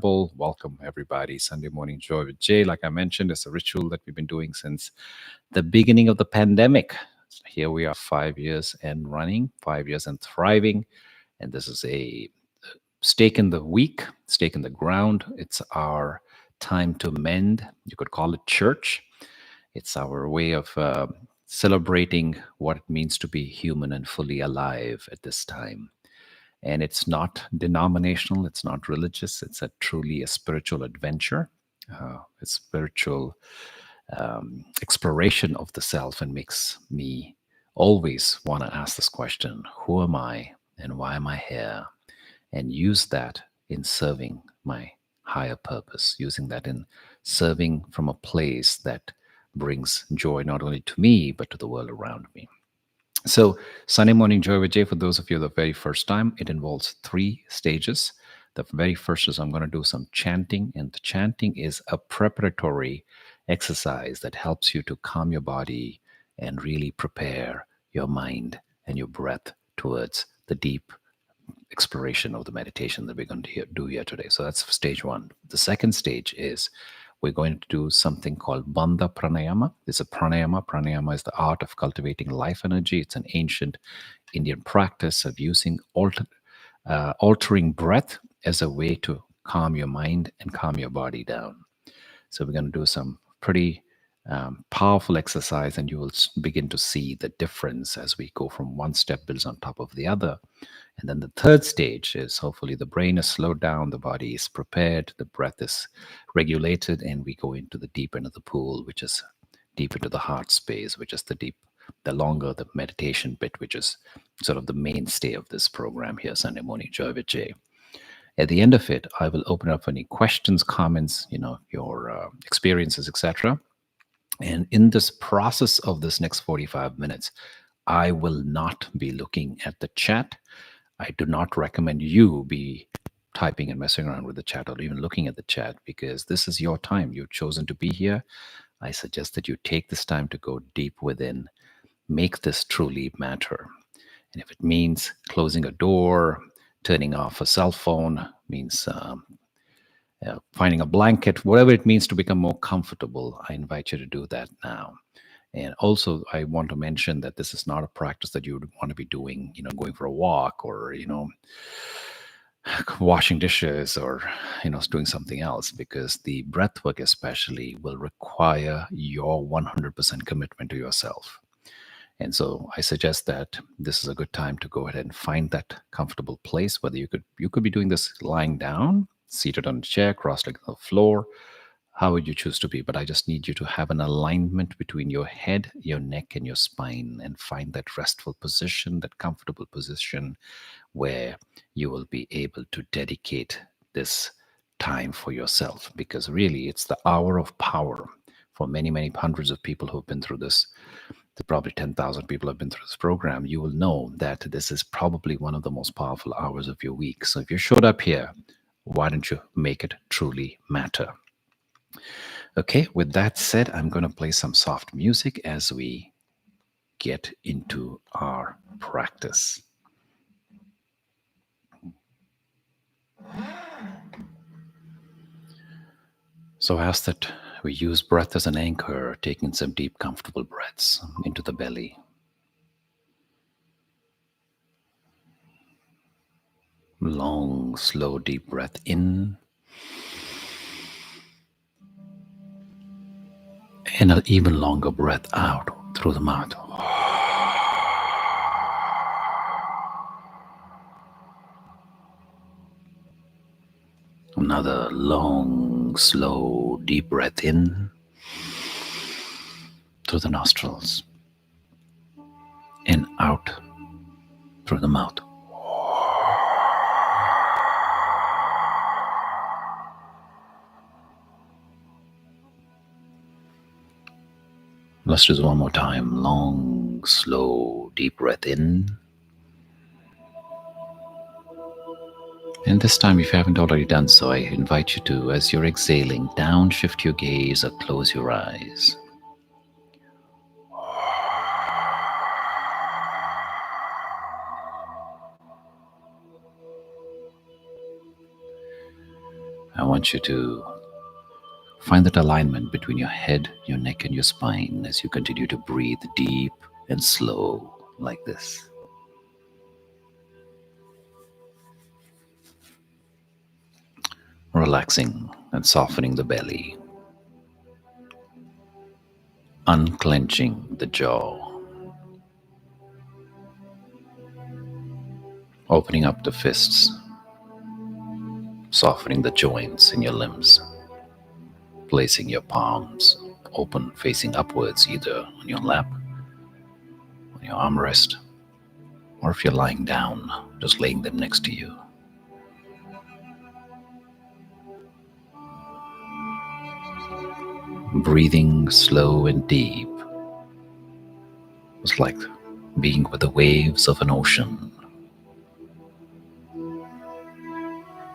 Welcome, everybody. Sunday Morning Joy with Jay. Like I mentioned, it's a ritual that we've been doing since the beginning of the pandemic. Here we are, 5 years and running, 5 years and thriving. And this is a stake in the week, stake in the ground. It's our time to mend. You could call it church. It's our way of celebrating what it means to be human and fully alive at this time. And it's not denominational, it's not religious, it's a truly a spiritual adventure, a spiritual exploration of the self, and makes me always want to ask this question: who am I and why am I here? And use that in serving my higher purpose, using that in serving from a place that brings joy not only to me but to the world around me. So, Sunday Morning Joy with Jay, for those of you the very first time, it involves 3 stages. The very first is I'm going to do some chanting, and the chanting is a preparatory exercise that helps you to calm your body and really prepare your mind and your breath towards the deep exploration of the meditation that we're going to do here today. So that's stage one. The second stage is we're going to do something called Bandha Pranayama. It's a pranayama. Pranayama is the art of cultivating life energy. It's an ancient Indian practice of using altering breath as a way to calm your mind and calm your body down. So we're going to do some pretty powerful exercise, and you will begin to see the difference as we go from one step builds on top of the other. And then the third stage is hopefully the brain is slowed down, the body is prepared, the breath is regulated, and we go into the deep end of the pool, which is deep into the heart space, which is the longer the meditation bit, which is sort of the mainstay of this program here, Sunday Morning Joy with Jay. At the end of it, I will open up for any questions, comments, your experiences, etc. And in this process of this next 45 minutes, I will not be looking at the chat. I do not recommend you be typing and messing around with the chat or even looking at the chat, because this is your time. You've chosen to be here. I suggest that you take this time to go deep within, make this truly matter. And if it means closing a door, turning off a cell phone, means finding a blanket, whatever it means to become more comfortable, I invite you to do that now. And also, I want to mention that this is not a practice that you would want to be doing, going for a walk or, washing dishes or, doing something else, because the breath work especially will require your 100% commitment to yourself. And so I suggest that this is a good time to go ahead and find that comfortable place, whether you could be doing this lying down, seated on a chair, cross-legged on the floor, how would you choose to be? But I just need you to have an alignment between your head, your neck, and your spine, and find that restful position, that comfortable position where you will be able to dedicate this time for yourself. Because really, it's the hour of power for many, many hundreds of people who have been through this. Probably 10,000 people have been through this program. You will know that this is probably one of the most powerful hours of your week. So if you showed up here, why don't you make it truly matter? Okay, with that said, I'm going to play some soft music as we get into our practice. So I ask that we use breath as an anchor, taking some deep, comfortable breaths into the belly. Long, slow, deep breath in. And an even longer breath out through the mouth. Another long, slow, deep breath in through the nostrils and out through the mouth. Let's do this one more time. Long, slow, deep breath in. And this time, if you haven't already done so, I invite you to, as you're exhaling, downshift your gaze or close your eyes. I want you to find that alignment between your head, your neck, and your spine as you continue to breathe deep and slow like this. Relaxing and softening the belly, unclenching the jaw, opening up the fists, softening the joints in your limbs, placing your palms open facing upwards, either on your lap, on your armrest, or if you're lying down, just laying them next to you. Breathing slow and deep. It's like being with the waves of an ocean.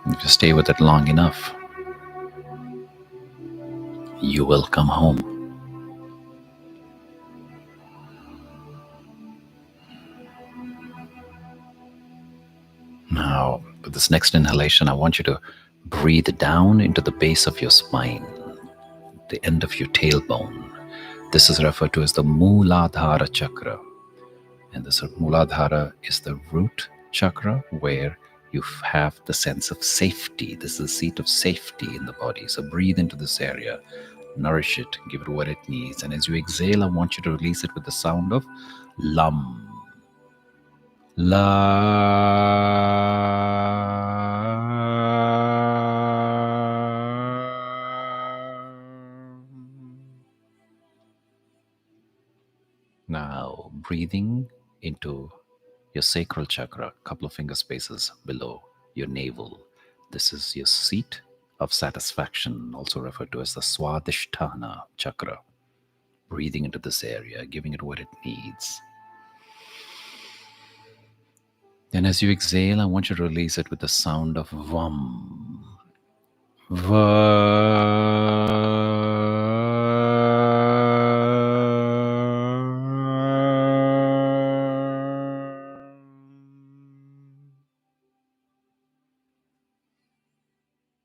If you stay with it long enough, you will come home. Now, with this next inhalation, I want you to breathe down into the base of your spine, the end of your tailbone. This is referred to as the Muladhara chakra. And this Muladhara is the root chakra where you have the sense of safety. This is the seat of safety in the body. So breathe into this area, nourish it, give it what it needs. And as you exhale, I want you to release it with the sound of Lam. Now, breathing into your sacral chakra, a couple of finger spaces below your navel. This is your seat of satisfaction, also referred to as the Swadhisthana chakra. Breathing into this area, giving it what it needs. Then as you exhale, I want you to release it with the sound of Vam.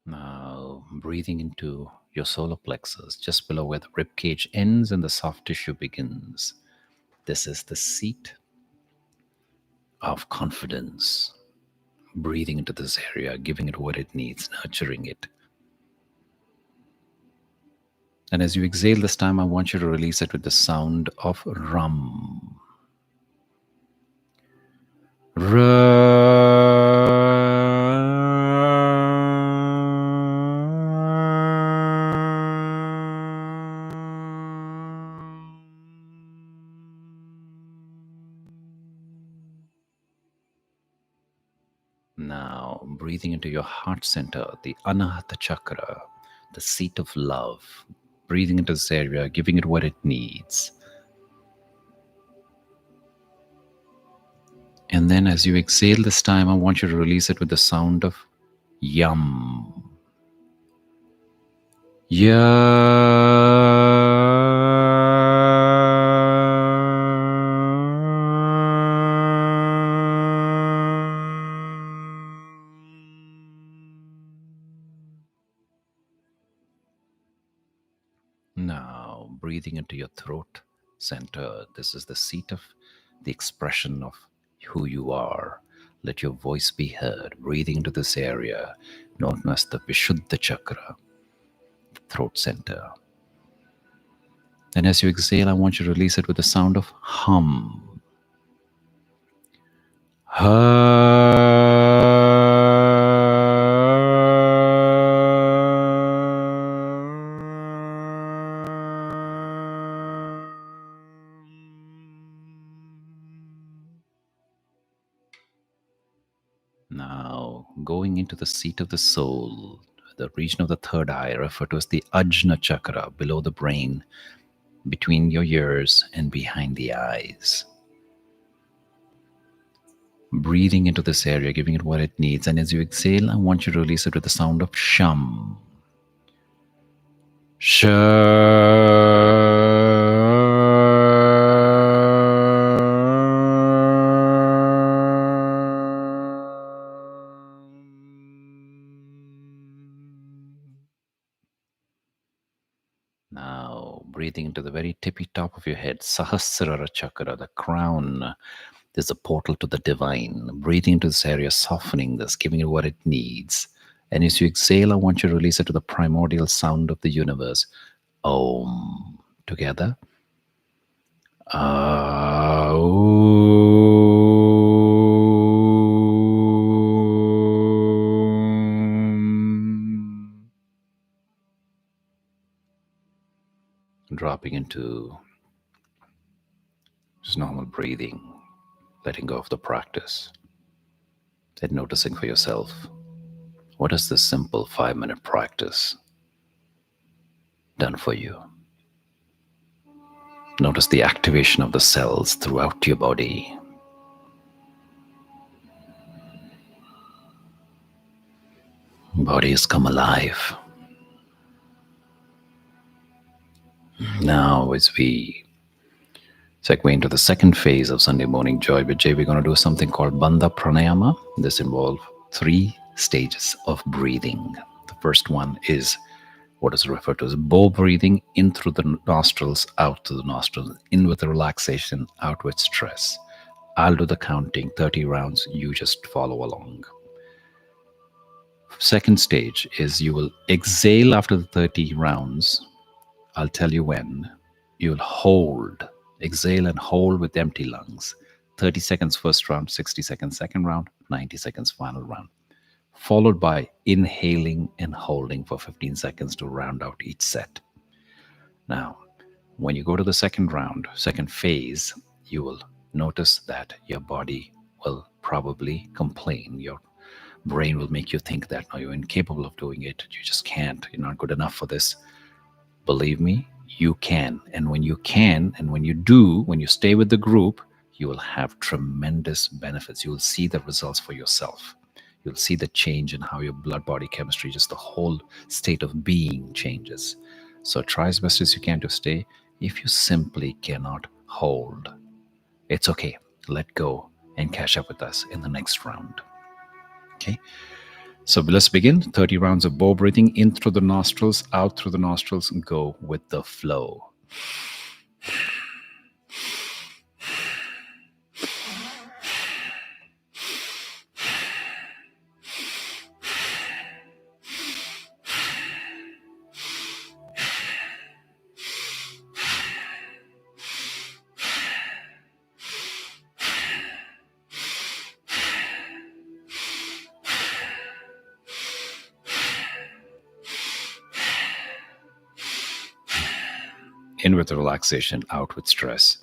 Now, breathing into your solar plexus, just below where the rib cage ends and the soft tissue begins. This is the seat of confidence. Breathing into this area, giving it what it needs, nurturing it. And as you exhale this time, I want you to release it with the sound of Ram. Now, breathing into your heart center, the Anahata chakra, the seat of love. Breathing into this area, giving it what it needs. And then as you exhale this time, I want you to release it with the sound of Yam. Now, breathing into your throat center. This is the seat of the expression of who you are. Let your voice be heard. Breathing into this area, known as the Vishuddha chakra, throat center. And as you exhale, I want you to release it with the sound of hum. Now, going into the seat of the soul, the region of the third eye, referred to as the Ajna chakra, below the brain, between your ears and behind the eyes. Breathing into this area, giving it what it needs. And as you exhale, I want you to release it with the sound of Sham. Now, breathing into the very tippy top of your head, Sahasrara Chakra, the crown. There's a portal to the divine. Breathing into this area, softening this, giving it what it needs. And as you exhale, I want you to release it to the primordial sound of the universe. Om. Together. Aum. Dropping into just normal breathing, letting go of the practice, and noticing for yourself, what has this simple 5-minute practice done for you? Notice the activation of the cells throughout your body. Body has come alive. Now, as we segue into the second phase of Sunday Morning Joy with Jay, we're going to do something called Bandha Pranayama. This involves 3 stages of breathing. The first one is what is referred to as bow breathing, in through the nostrils, out through the nostrils, in with the relaxation, out with stress. I'll do the counting, 30 rounds. You just follow along. Second stage is you will exhale after the 30 rounds. I'll tell you when. You'll hold, exhale and hold with empty lungs. 30 seconds first round, 60 seconds second round, 90 seconds final round. Followed by inhaling and holding for 15 seconds to round out each set. Now, when you go to the second round, second phase, you will notice that your body will probably complain. Your brain will make you think that no, you're incapable of doing it. You just can't. You're not good enough for this. Believe me, you can. And when you can, and when you do, when you stay with the group, you will have tremendous benefits. You will see the results for yourself. You'll see the change in how your blood body chemistry, just the whole state of being changes. So try as best as you can to stay. If you simply cannot hold, it's okay. Let go and catch up with us in the next round. Okay? So let's begin. 30 rounds of bow breathing, in through the nostrils, out through the nostrils, and go with the flow. 'In with relaxation, out with stress.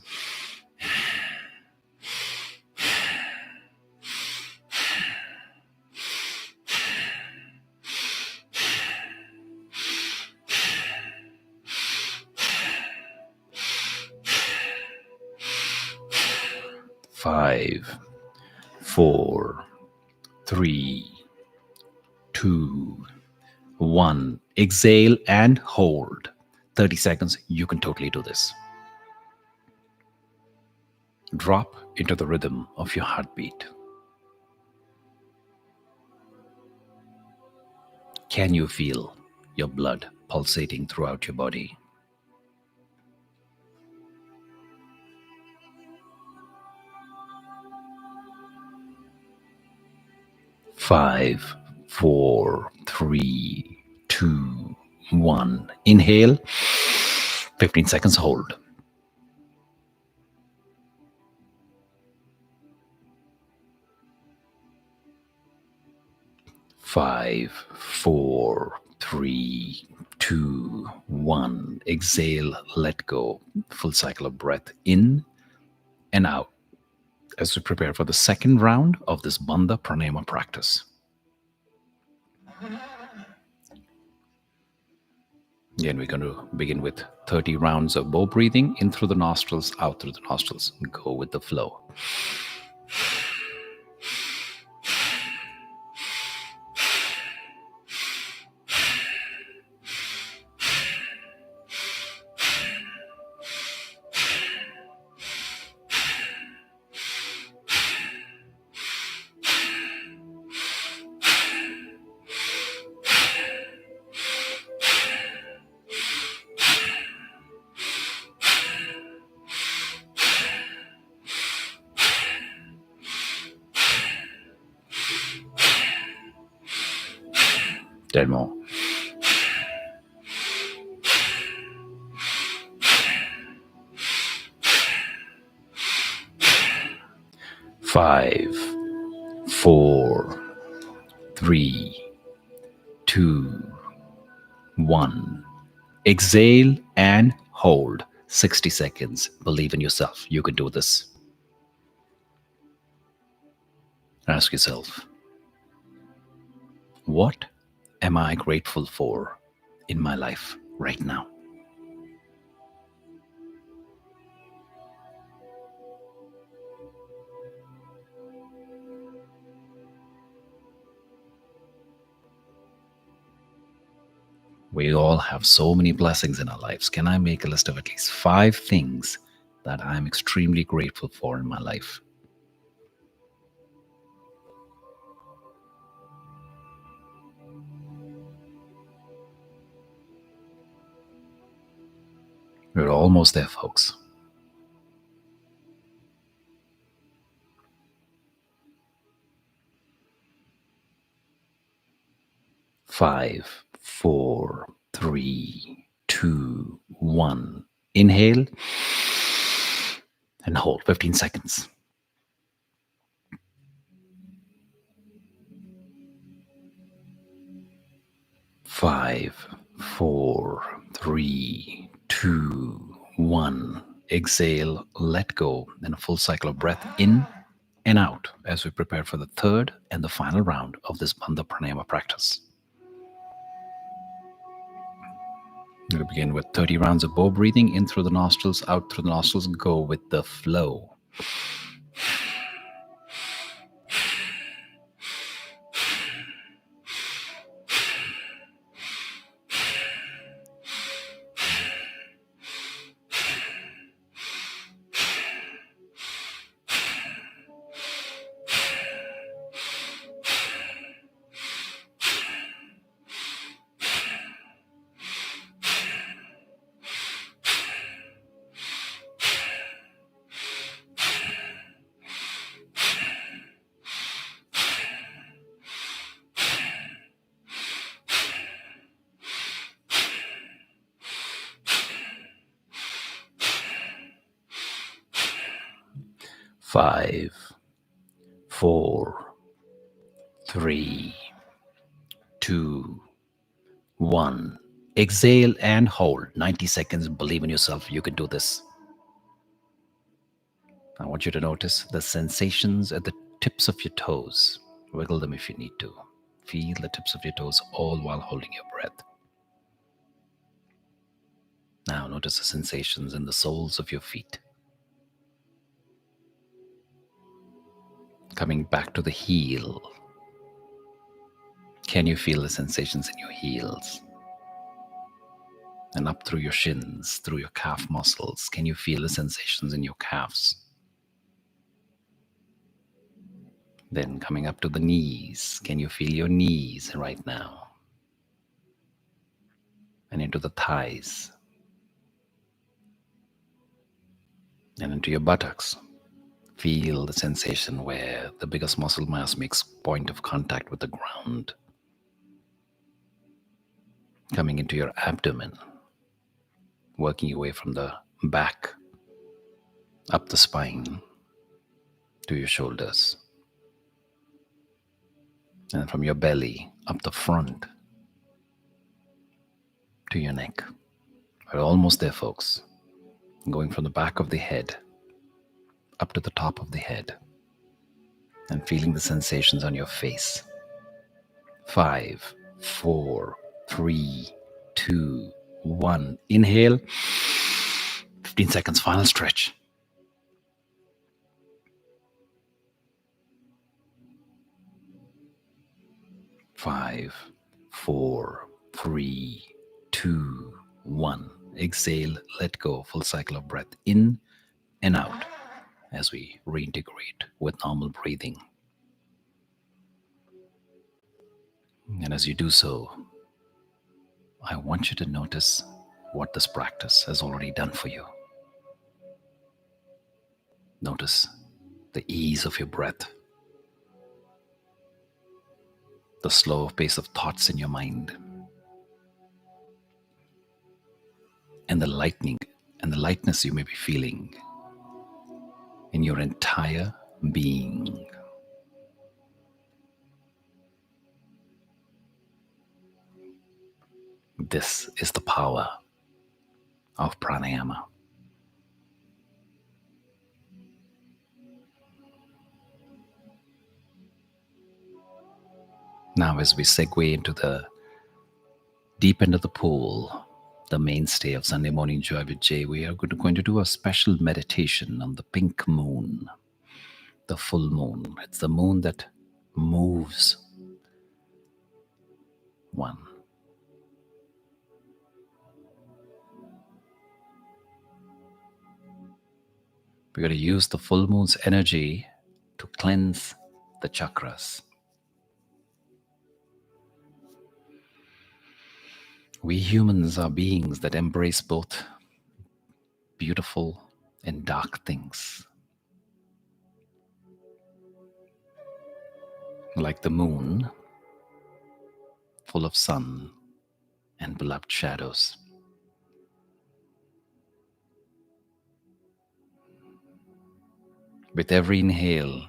5, 4, 3, 2, 1. Exhale and hold. 30 seconds. You can totally do this. Drop into the rhythm of your heartbeat. Can you feel your blood pulsating throughout your body? Five, 4, 3, 2, 1. Inhale. 15 seconds. Hold. 5, 4, 3, 2, 1. Exhale. Let go. Full cycle of breath in and out as we prepare for the second round of this Bandha Pranayama practice. Again, we're going to begin with 30 rounds of bow breathing, in through the nostrils, out through the nostrils. Go with the flow. 10 more. 5, 4, 3, 2, 1. Exhale and hold 60 seconds. Believe in yourself. You can do this. Ask yourself, what am I grateful for in my life right now? We all have so many blessings in our lives. Can I make a list of at least 5 things that I'm extremely grateful for in my life? We're almost there, folks. 5, 4, 3, 2, 1. Inhale and hold 15 seconds. 5, 4, 3, 2, 1. Exhale, let go, and a full cycle of breath in and out as we prepare for the third and the final round of this Bandha Pranayama practice. We'll begin with 30 rounds of bow breathing, in through the nostrils, out through the nostrils. Go with the flow. 5, 4, 3, 2, 1. Exhale and hold 90 seconds. Believe in yourself. You can do this. I want you to notice the sensations at the tips of your toes. Wiggle them if you need to. Feel the tips of your toes all while holding your breath. Now notice the sensations in the soles of your feet. Coming back to the heel. Can you feel the sensations in your heels? And up through your shins, through your calf muscles. Can you feel the sensations in your calves? Then coming up to the knees. Can you feel your knees right now? And into the thighs. And into your buttocks. Feel the sensation where the biggest muscle mass makes point of contact with the ground. Coming into your abdomen. Working your way from the back, up the spine, to your shoulders. And from your belly, up the front, to your neck. We're almost there, folks. Going from the back of the head, up to the top of the head. And feeling the sensations on your face. 5, 4, 3, 2, 1. Inhale. 15 seconds, final stretch. 5, 4, 3, 2, 1. Exhale, let go. Full cycle of breath in and out as we reintegrate with normal breathing. And as you do so, I want you to notice what this practice has already done for you. Notice the ease of your breath, the slow pace of thoughts in your mind, and the lightning and the lightness you may be feeling in your entire being. This is the power of pranayama. Now, as we segue into the deep end of the pool, the mainstay of Sunday Morning Joy with Jay, we are going to do a special meditation on the pink moon, the full moon. It's the moon that moves one. We're going to use the full moon's energy to cleanse the chakras. We humans are beings that embrace both beautiful and dark things. Like the moon, full of sun and beloved shadows. With every inhale,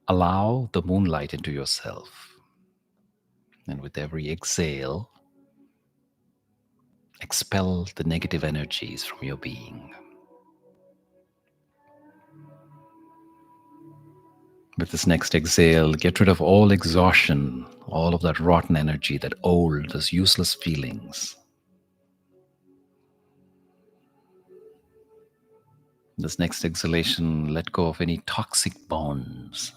allow the moonlight into yourself. And with every exhale, expel the negative energies from your being. With this next exhale, get rid of all exhaustion, all of that rotten energy, that old, those useless feelings. This next exhalation, let go of any toxic bonds.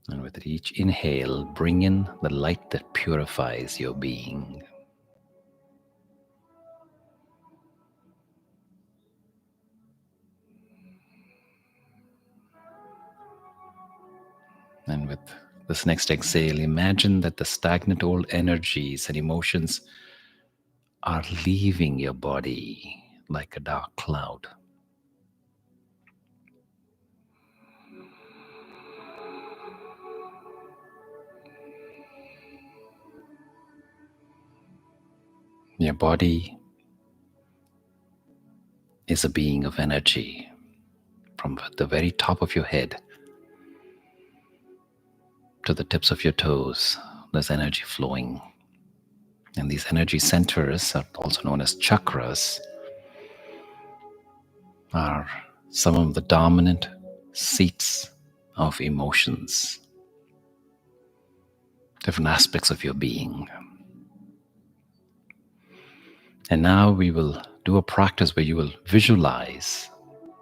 And with each inhale, bring in the light that purifies your being. And with this next exhale, imagine that the stagnant old energies and emotions are leaving your body like a dark cloud. Your body is a being of energy. From the very top of your head to the tips of your toes, there's energy flowing. And these energy centers, are also known as chakras, are some of the dominant seats of emotions, different aspects of your being. And now we will do a practice where you will visualize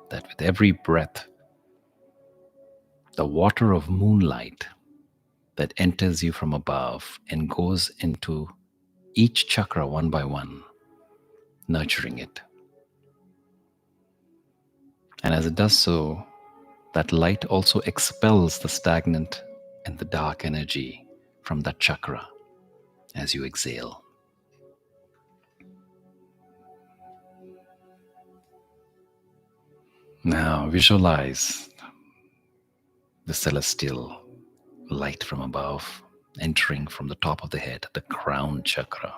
that with every breath, the water of moonlight that enters you from above and goes into each chakra one by one, nurturing it. And as it does so, that light also expels the stagnant and the dark energy from that chakra as you exhale. Now visualize the celestial light from above entering from the top of the head, the crown chakra.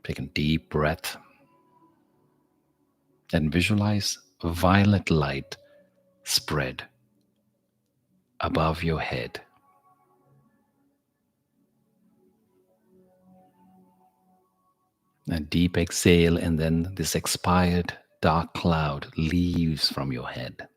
Take a deep breath and visualize violet light spread above your head. A deep exhale, and then this expired dark cloud leaves from your head.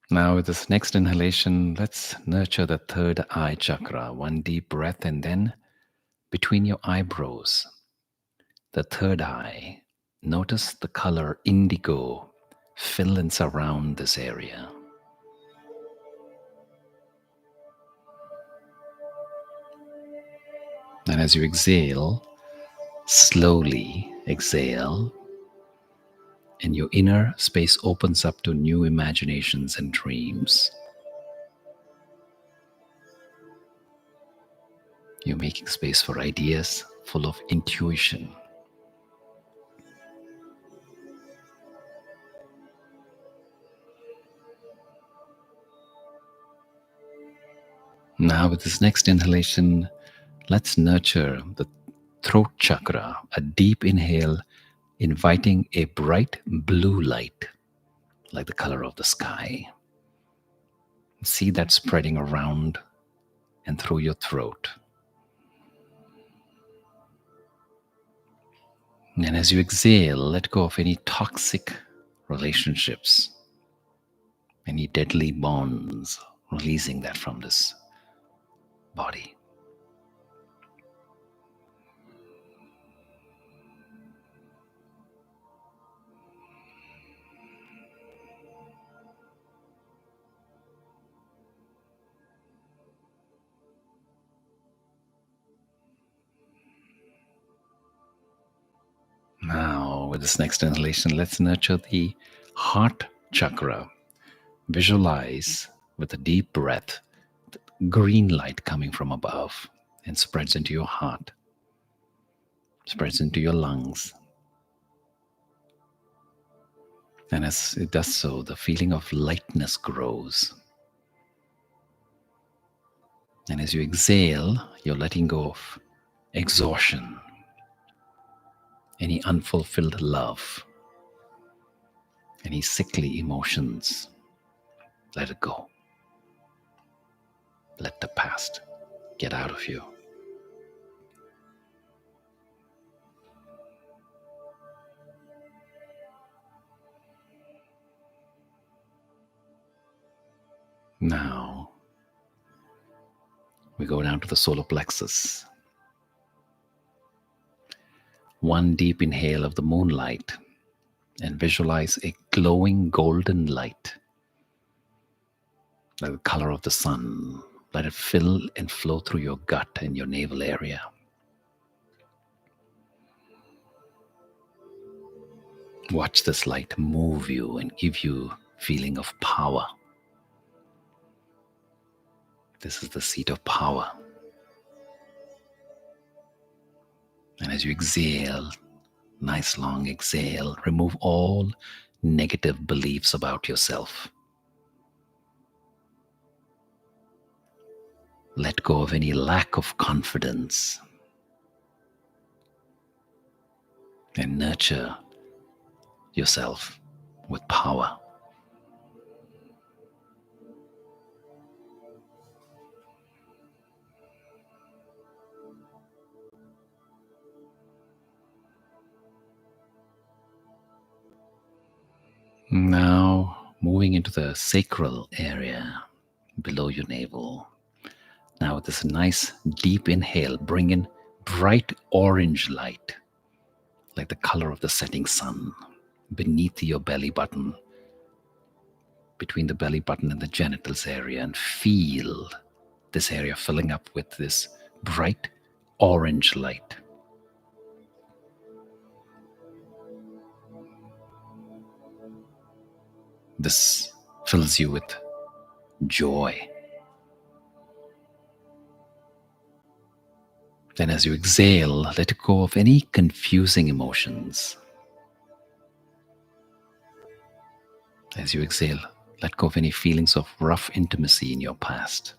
Now, with this next inhalation, let's nurture the third eye chakra. One deep breath, and then between your eyebrows, the third eye, notice the color indigo fill and surround this area. And as you exhale, slowly exhale, and your inner space opens up to new imaginations and dreams. You're making space for ideas full of intuition. Now, with this next inhalation, let's nurture the throat chakra, a deep inhale, inviting a bright blue light, like the color of the sky. See that spreading around and through your throat. And as you exhale, let go of any toxic relationships, any deadly bonds, releasing that from this body. Now, with this next inhalation, let's nurture the heart chakra. Visualize with a deep breath, green light coming from above and spreads into your heart, spreads into your lungs. And as it does so, the feeling of lightness grows. And as you exhale, you're letting go of exhaustion, any unfulfilled love, any sickly emotions. Let it go. Let the past get out of you. Now, we go down to the solar plexus. One deep inhale of the moonlight and visualize a glowing golden light, like the color of the sun. Let it fill and flow through your gut and your navel area. Watch this light move you and give you a feeling of power. This is the seat of power. And as you exhale, nice long exhale, remove all negative beliefs about yourself. Let go of any lack of confidence and nurture yourself with power. Now, moving into the sacral area below your navel. Now, with this nice deep inhale, bring in bright orange light, like the color of the setting sun, beneath your belly button, between the belly button and the genitals area, and feel this area filling up with this bright orange light. This fills you with joy. Then as you exhale, let go of any confusing emotions. As you exhale, let go of any feelings of rough intimacy in your past.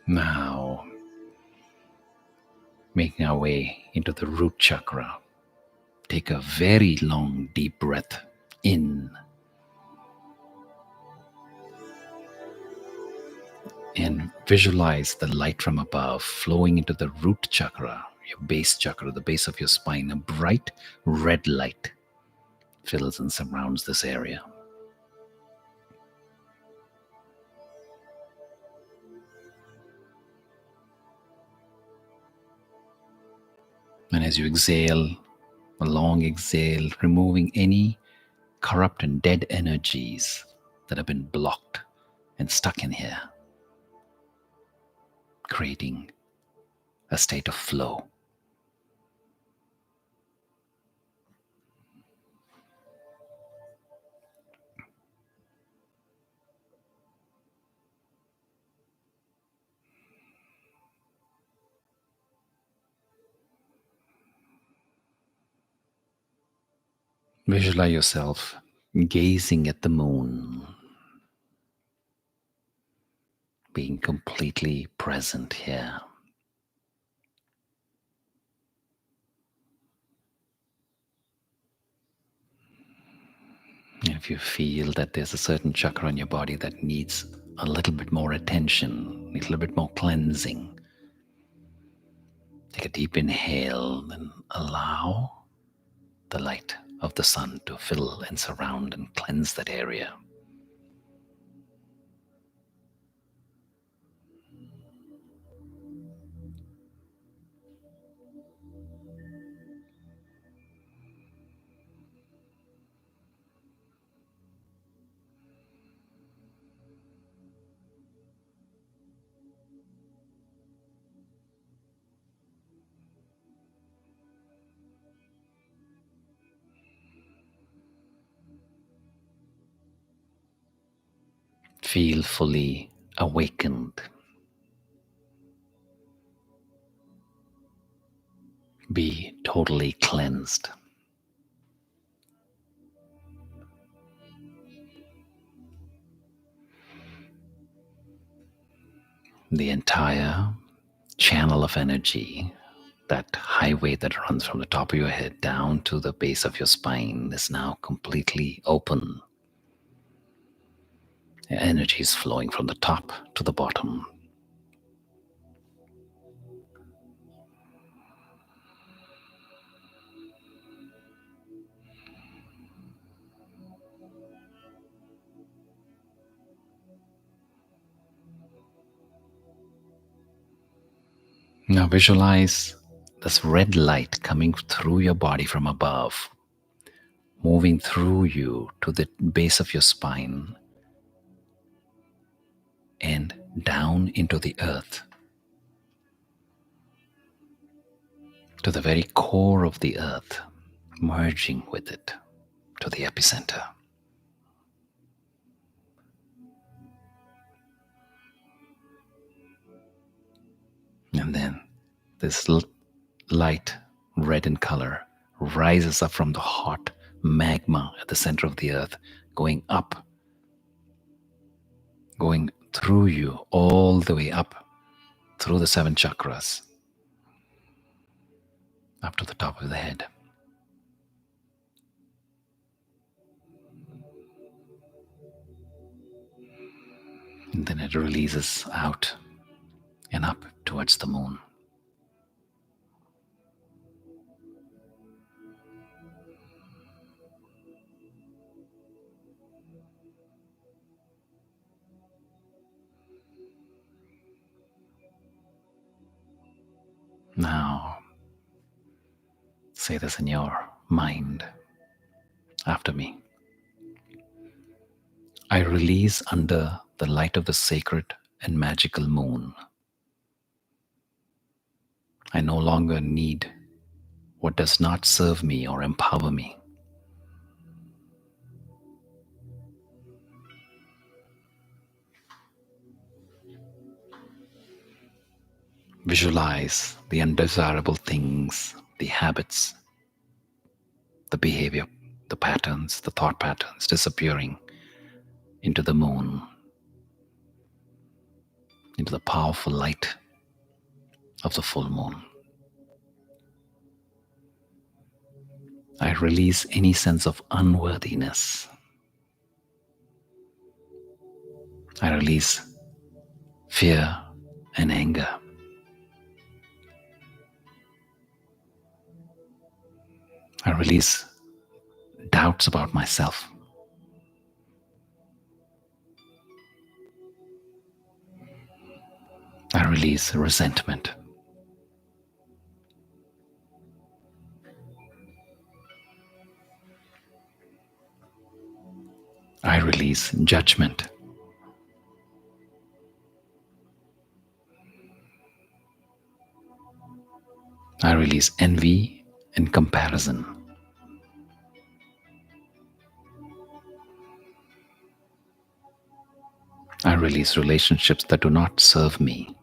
Now, making our way into the root chakra. Take a very long, deep breath in. And visualize the light from above flowing into the root chakra, your base chakra, the base of your spine. A bright red light fills and surrounds this area. And as you exhale, a long exhale, removing any corrupt and dead energies that have been blocked and stuck in here, creating a state of flow. Visualize yourself gazing at the moon, being completely present here. And if you feel that there's a certain chakra in your body that needs a little bit more attention, a little bit more cleansing, take a deep inhale and allow the light of the sun to fill and surround and cleanse that area. Feel fully awakened. Be totally cleansed. The entire channel of energy, that highway that runs from the top of your head down to the base of your spine, is now completely open. The energy is flowing from the top to the bottom. Now visualize this red light coming through your body from above, moving through you to the base of your spine and down into the earth, to the very core of the earth, merging with it to the epicenter. And then this light, red in color, rises up from the hot magma at the center of the earth, going up, going through you all the way up through the 7 chakras, up to the top of the head. And then it releases out and up towards the moon. Now, say this in your mind after me. I release under the light of the sacred and magical moon. I no longer need what does not serve me or empower me. Visualize the undesirable things, the habits, the behavior, the patterns, the thought patterns disappearing into the moon, into the powerful light of the full moon. I release any sense of unworthiness. I release fear and anger. I release doubts about myself. I release resentment. I release judgment. I release envy and comparison. I release relationships that do not serve me.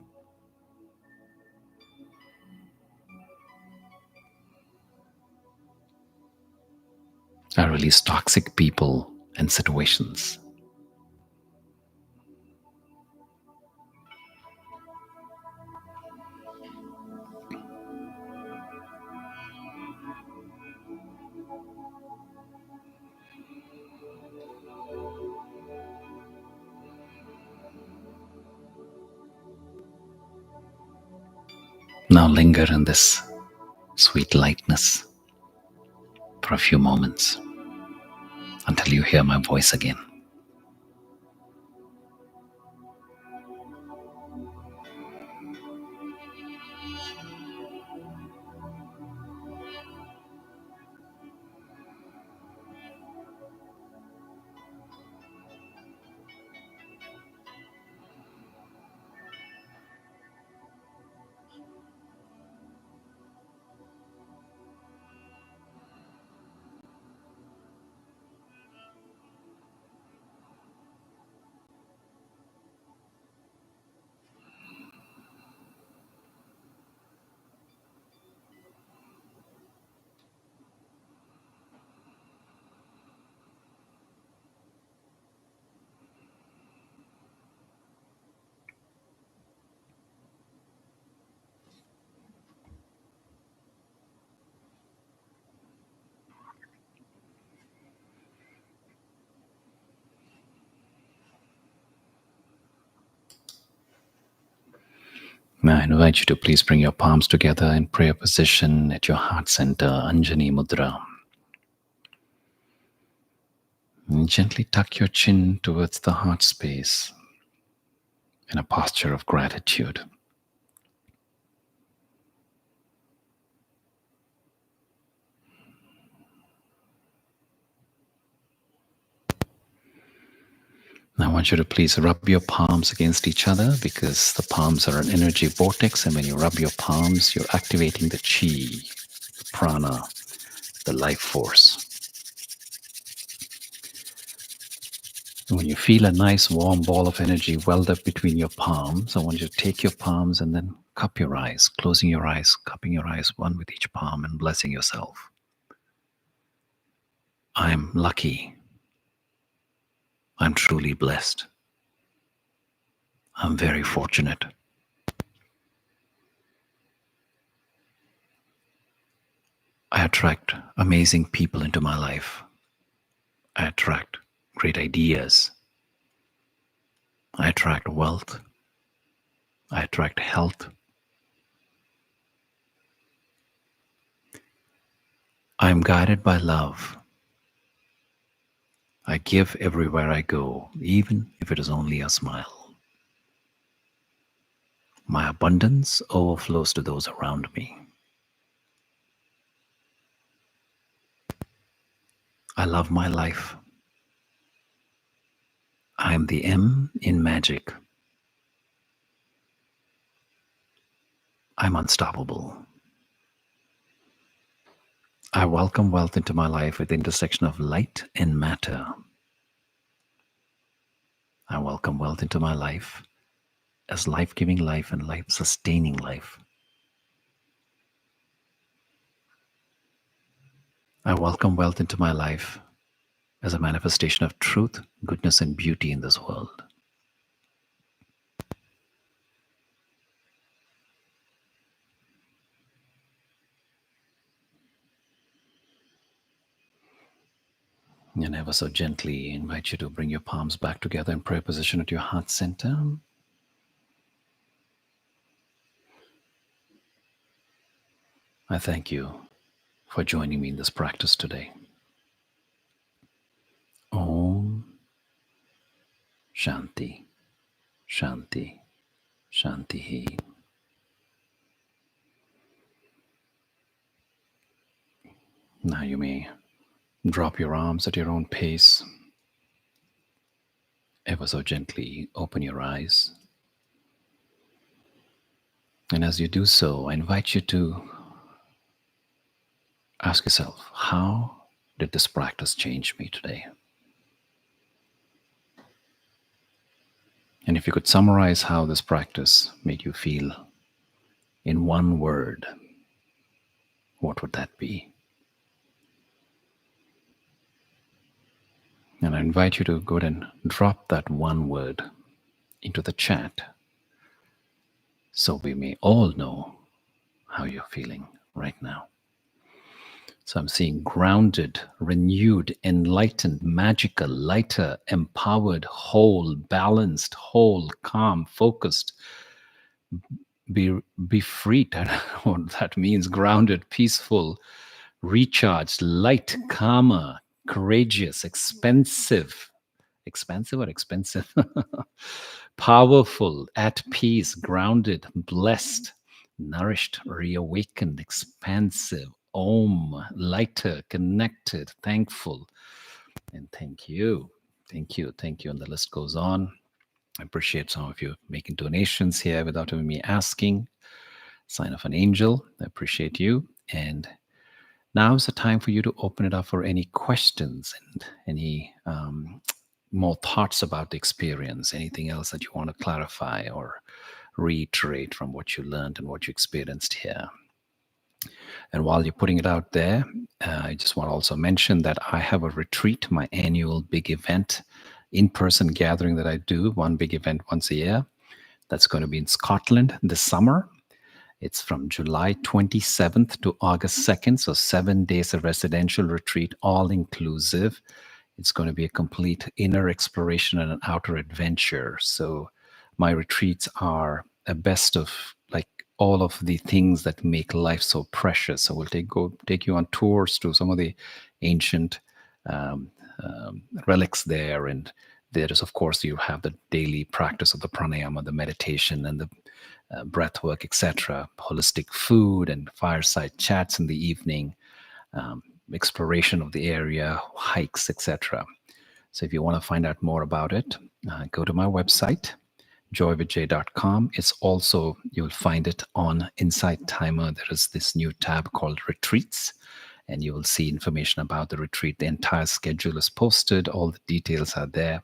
I release toxic people and situations. Now linger in this sweet lightness for a few moments until you hear my voice again. Now I invite you to please bring your palms together in prayer position at your heart center, Anjani Mudra. And gently tuck your chin towards the heart space in a posture of gratitude. Now I want you to please rub your palms against each other because the palms are an energy vortex, and when you rub your palms, you're activating the chi, the prana, the life force. And when you feel a nice warm ball of energy welled up between your palms, I want you to take your palms and then cup your eyes, closing your eyes, cupping your eyes, one with each palm, and blessing yourself. I'm lucky. I'm truly blessed. I'm very fortunate. I attract amazing people into my life. I attract great ideas. I attract wealth. I attract health. I am guided by love. I give everywhere I go, even if it is only a smile. My abundance overflows to those around me. I love my life. I am the M in magic. I'm unstoppable. I welcome wealth into my life at the intersection of light and matter. I welcome wealth into my life as life-giving life and life-sustaining life. I welcome wealth into my life as a manifestation of truth, goodness, and beauty in this world. And ever so gently invite you to bring your palms back together in prayer position at your heart center. I thank you for joining me in this practice today. Om Shanti, Shanti, Shanti. Now you may drop your arms at your own pace. Ever so gently open your eyes. And as you do so, I invite you to ask yourself, how did this practice change me today? And if you could summarize how this practice made you feel in one word, what would that be? And I invite you to go ahead and drop that one word into the chat so we may all know how you're feeling right now. So I'm seeing grounded, renewed, enlightened, magical, lighter, empowered, whole, balanced, whole, calm, focused, be be free. I don't know what that means. Grounded, peaceful, recharged, light, calmer, courageous, expensive or expensive, powerful, at peace, grounded, blessed, nourished, reawakened, expansive, om, lighter, connected, thankful, and thank you. Thank you. Thank you. And the list goes on. I appreciate some of you making donations here without even me asking. Sign of an angel. I appreciate you. And now is the time for you to open it up for any questions and any more thoughts about the experience, anything else that you want to clarify or reiterate from what you learned and what you experienced here. And while you're putting it out there, I just want to also mention that I have a retreat, my annual big event, in-person gathering that I do, one big event once a year. That's going to be in Scotland this summer. It's from July 27th to August 2nd, so 7 days of residential retreat, all inclusive. It's going to be a complete inner exploration and an outer adventure. So my retreats are a best of like all of the things that make life so precious. So we'll take you on tours to some of the ancient um, relics there, and there is, of course, you have the daily practice of the pranayama, the meditation, and the breathwork, etc. Holistic food and fireside chats in the evening, exploration of the area, hikes, etc. So if you want to find out more about it, go to my website, joyvijay.com. It's also, you'll find it on Insight Timer. There is this new tab called Retreats, and you will see information about the retreat. The entire schedule is posted. All the details are there.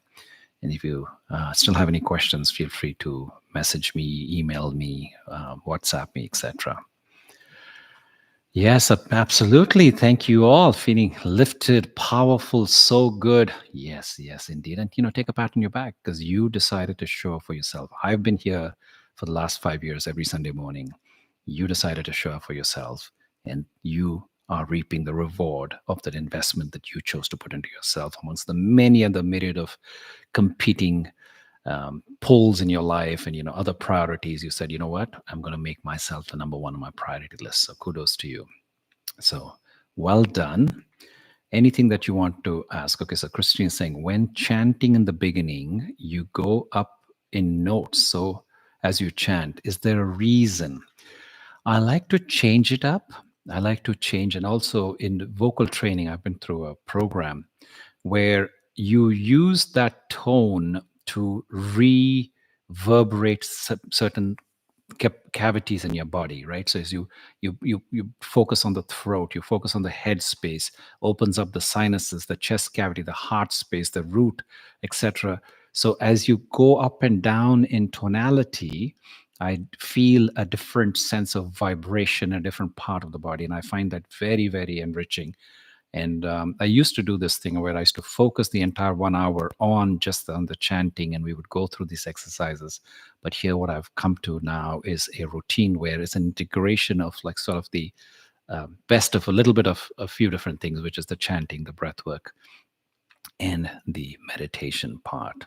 And if you still have any questions, feel free to message me, email me, WhatsApp me, etc. Yes, absolutely. Thank you all. Feeling lifted, powerful, so good. Yes, yes, indeed. And, take a pat on your back because you decided to show up for yourself. I've been here for the last 5 years every Sunday morning. You decided to show up for yourself, and you are reaping the reward of that investment that you chose to put into yourself amongst the many and the myriad of competing pulls in your life and other priorities. You said, you know what, I'm going to make myself the number one on my priority list. So kudos to you. So well done. Anything that you want to ask? Okay, so Christine is saying, when chanting in the beginning, you go up in notes. So as you chant, is there a reason? I like to change it up. I like to change. And also in vocal training, I've been through a program where you use that tone to reverberate certain cavities in your body, right? So as you focus on the throat, you focus on the head space, opens up the sinuses, the chest cavity, the heart space, the root, etc. So as you go up and down in tonality, I feel a different sense of vibration, a different part of the body, and I find that very, very enriching. And I used to do this thing where I used to focus the entire 1 hour on just on the chanting, and we would go through these exercises. But here, what I've come to now is a routine where it's an integration of like sort of the best of a little bit of a few different things, which is the chanting, the breath work, and the meditation part.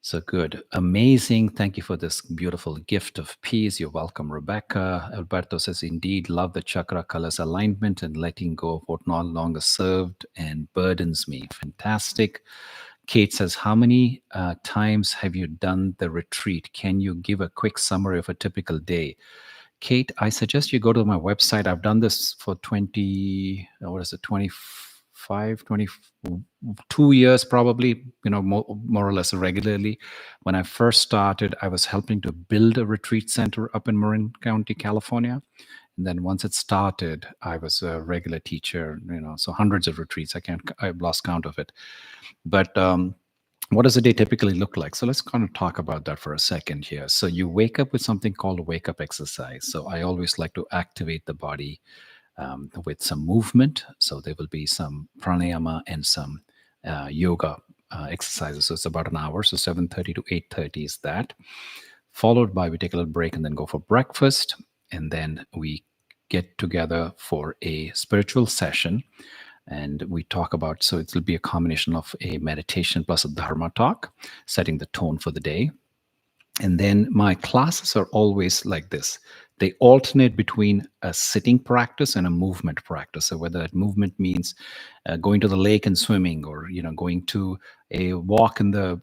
So good. Amazing. Thank you for this beautiful gift of peace. You're welcome, Rebecca. Alberto says, indeed, love the chakra colors alignment and letting go of what no longer served and burdens me. Fantastic. Kate says, how many times have you done the retreat? Can you give a quick summary of a typical day? Kate, I suggest you go to my website. I've done this for 24 2 years probably, more or less regularly. When I first started, I was helping to build a retreat center up in Marin County, California. And then once it started, I was a regular teacher, so hundreds of retreats. I've lost count of it. But what does a day typically look like? So let's kind of talk about that for a second here. So you wake up with something called wake up exercise. So I always like to activate the body with some movement. So there will be some pranayama and some yoga exercises. So it's about an hour. So 7:30 to 8:30 is that. Followed by we take a little break and then go for breakfast. And then we get together for a spiritual session. And we talk about, so it'll be a combination of a meditation plus a Dharma talk, setting the tone for the day. And then my classes are always like this. They alternate between a sitting practice and a movement practice. So whether that movement means going to the lake and swimming, or going to a walk in the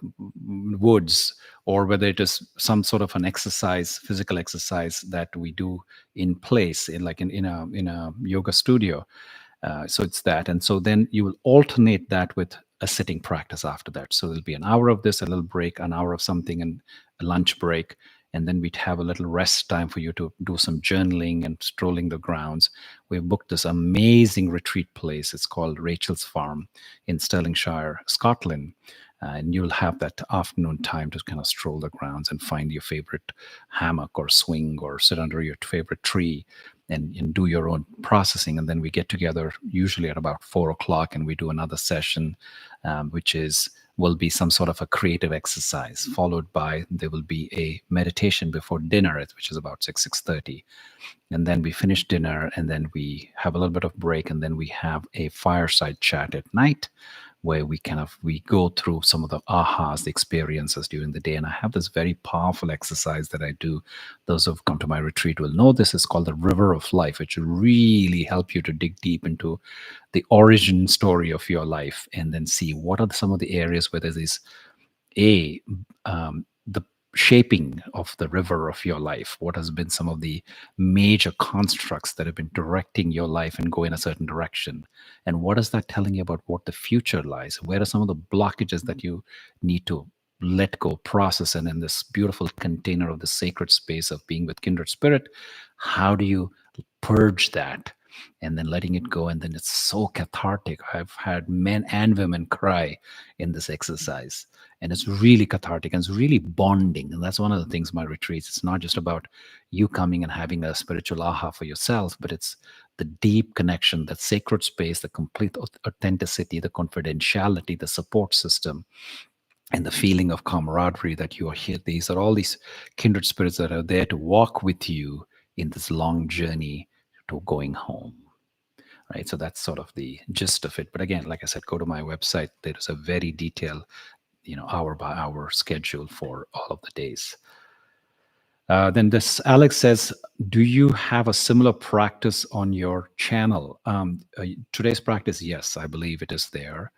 woods, or whether it is some sort of an exercise, physical exercise that we do in place, in a yoga studio. So it's that. And so then you will alternate that with a sitting practice after that. So there'll be an hour of this, a little break, an hour of something, and a lunch break. And then we'd have a little rest time for you to do some journaling and strolling the grounds. We've booked this amazing retreat place. It's called Rachel's Farm in Stirlingshire, Scotland. And you'll have that afternoon time to kind of stroll the grounds and find your favorite hammock or swing or sit under your favorite tree and do your own processing. And then we get together usually at about 4 o'clock and we do another session, which will be some sort of a creative exercise, followed by there will be a meditation before dinner, which is about 6:30. And then we finish dinner and then we have a little bit of break, and then we have a fireside chat at night where we go through some of the ahas, the experiences during the day. And I have this very powerful exercise that I do. Those who have come to my retreat will know this. Is called the river of life, which will really help you to dig deep into the origin story of your life and then see what are some of the areas where there is the shaping of the river of your life. What has been some of the major constructs that have been directing your life and go in a certain direction? And what is that telling you about what the future lies? Where are some of the blockages that you need to let go, process, and in this beautiful container of the sacred space of being with kindred spirit, how do you purge that? And then letting it go. And then it's so cathartic. I've had men and women cry in this exercise. And it's really cathartic and it's really bonding. And that's one of the things my retreats. It's not just about you coming and having a spiritual aha for yourself, but it's the deep connection, that sacred space, the complete authenticity, the confidentiality, the support system, and the feeling of camaraderie that you are here. These are all these kindred spirits that are there to walk with you in this long journey to going home. Right. So that's sort of the gist of it. But again, like I said, go to my website. There is a very detailed, hour by hour schedule for all of the days. Then this Alex says, do you have a similar practice on your channel? Today's practice, yes, I believe it is there.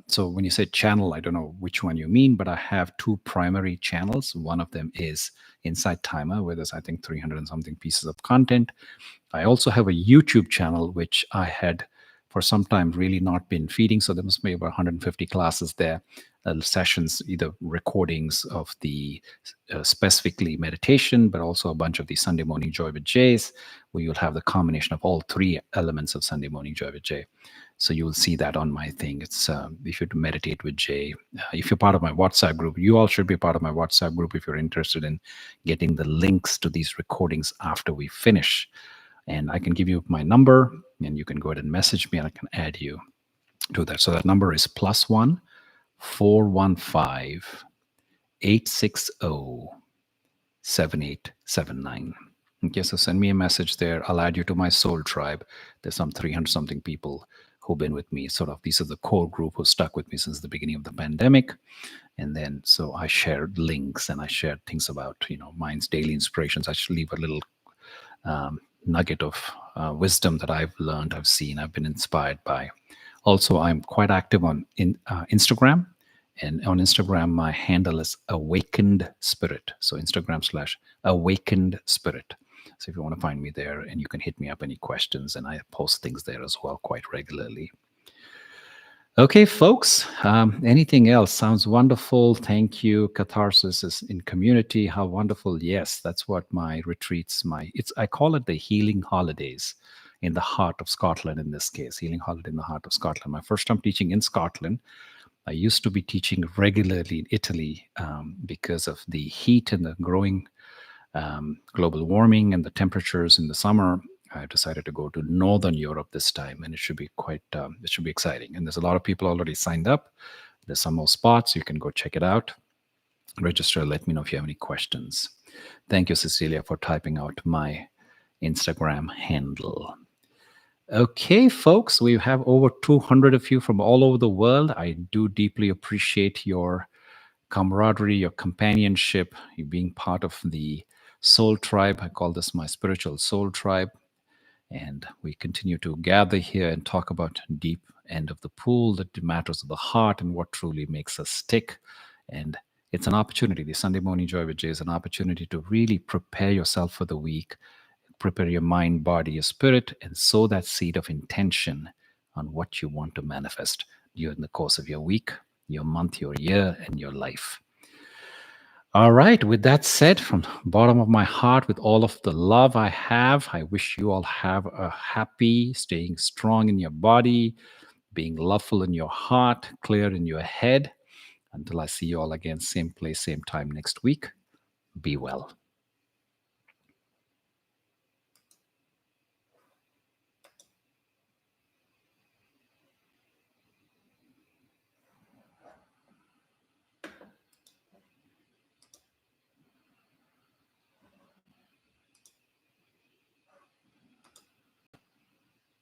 So when you say channel, I don't know which one you mean, but I have two primary channels. One of them is Inside Timer, where there's, I think, 300 and something pieces of content. I also have a YouTube channel, which I had for some time really not been feeding. So there must be about 150 classes there, sessions, either recordings of the specifically meditation, but also a bunch of the Sunday Morning Joy with Jays, where you'll have the combination of all three elements of Sunday Morning Joy with Jay. So you will see that on my thing. It's if you meditate with Jay. If you're part of my WhatsApp group, you all should be part of my WhatsApp group if you're interested in getting the links to these recordings after we finish. And I can give you my number, and you can go ahead and message me, and I can add you to that. So that number is +1 415 860 7879. Okay, so send me a message there. I'll add you to my soul tribe. There's some 300 something people who've been with me. Sort of, these are the core group who stuck with me since the beginning of the pandemic. And then, so I shared links and I shared things about, Mind's Daily Inspirations. I should leave a little nugget of wisdom that I've learned, I've seen, I've been inspired by. Also, I'm quite active on Instagram. And on Instagram, my handle is Awakened Spirit. So Instagram/Awakened Spirit. So if you want to find me there, and you can hit me up any questions, and I post things there as well quite regularly. Okay, folks. Anything else? Sounds wonderful. Thank you. Catharsis is in community. How wonderful. Yes, that's what my retreats, I call it the healing holidays in the heart of Scotland in this case. Healing holiday in the heart of Scotland. My first time teaching in Scotland. I used to be teaching regularly in Italy because of the heat and the growing global warming and the temperatures in the summer. I decided to go to Northern Europe this time, and it should be it should be exciting. And there's a lot of people already signed up. There's some more spots. You can go check it out. Register. Let me know if you have any questions. Thank you, Cecilia, for typing out my Instagram handle. Okay, folks, we have over 200 of you from all over the world. I do deeply appreciate your camaraderie, your companionship, you being part of the soul tribe. I call this my spiritual soul tribe. And we continue to gather here and talk about deep end of the pool, the matters of the heart, and what truly makes us tick. And it's an opportunity. The Sunday Morning Joy with Jay is an opportunity to really prepare yourself for the week, prepare your mind, body, your spirit, and sow that seed of intention on what you want to manifest during the course of your week, your month, your year, and your life. All right. With that said, from the bottom of my heart, with all of the love I have, I wish you all have a happy, staying strong in your body, being loveful in your heart, clear in your head. Until I see you all again, same place, same time next week. Be well.